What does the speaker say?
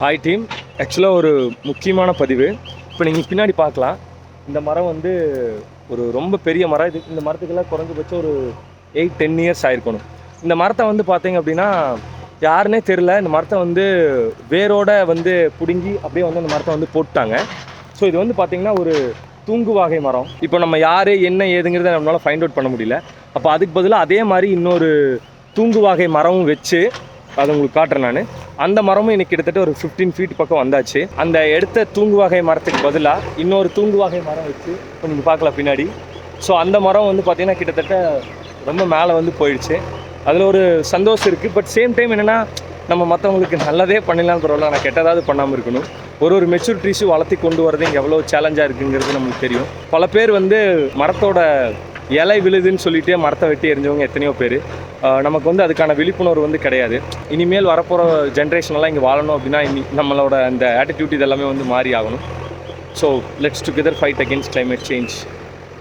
Hi team. ஆக்சுவலாக ஒரு முக்கியமான பதிவு. இப்போ நீங்கள் பின்னாடி பார்க்கலாம், இந்த மரம் வந்து ஒரு ரொம்ப பெரிய மரம். இந்த மரத்துக்கெல்லாம் குறைஞ்சபட்சம் ஒரு 8-10 இயர்ஸ் ஆயிருக்கணும். இந்த மரத்தை வந்து பார்த்தீங்க அப்படின்னா யாருன்னே தெரில. இந்த மரத்தை வந்து வேரோட வந்து பிடுங்கி அப்படியே வந்து அந்த மரத்தை வந்து போட்டாங்க. ஸோ இது வந்து பார்த்திங்கன்னா ஒரு தூங்கு வகை மரம். இப்போ நம்ம யார் என்ன ஏதுங்கிறத நம்மளால் ஃபைண்ட் அவுட் பண்ண முடியல. அப்போ அதுக்கு பதிலாக அதே மாதிரி இன்னொரு தூங்கு வகை மரமும் வச்சு அதை உங்களுக்கு காட்டுறேன் நான். அந்த மரமும் எனக்கு கிட்டத்தட்ட ஒரு 15 ஃபீட் பக்கம் வந்தாச்சு. அந்த எடுத்த தூங்கு வகை மரத்துக்கு பதிலாக இன்னொரு தூங்கு வகை மரம் வச்சு இப்போ நீங்கள் பார்க்கலாம் பின்னாடி. ஸோ அந்த மரம் வந்து பார்த்திங்கன்னா கிட்டத்தட்ட ரொம்ப மேலே வந்து போயிடுச்சு. அதில் ஒரு சந்தோஷம் இருக்குது. பட் சேம் டைம் என்னென்னா, நம்ம மற்றவங்களுக்கு நல்லதே பண்ணிடலாம் பரவாயில்ல, நான் கெட்டதாவது பண்ணாமல் இருக்கணும். ஒரு மெச்சூர் ட்ரீஸும் வளர்த்தி கொண்டு வரது இங்கே எவ்வளோ சேலஞ்சாக இருக்குங்கிறது நம்மளுக்கு தெரியும். பல பேர் வந்து மரத்தோட இலை விழுதுன்னு சொல்லிட்டு மரத்தை வெட்டி எரிஞ்சவங்க எத்தனையோ பேர். நமக்கு வந்து அதுக்கான விழிப்புணர்வு வந்து கிடையாது. இனிமேல் வரப்போகிற ஜென்ரேஷனெல்லாம் இங்கே வாழணும் அப்படின்னா நம்மளோட அந்த ஆட்டிடியூட் இதெல்லாமே வந்து மாறி ஆகணும். So let's together fight against climate change.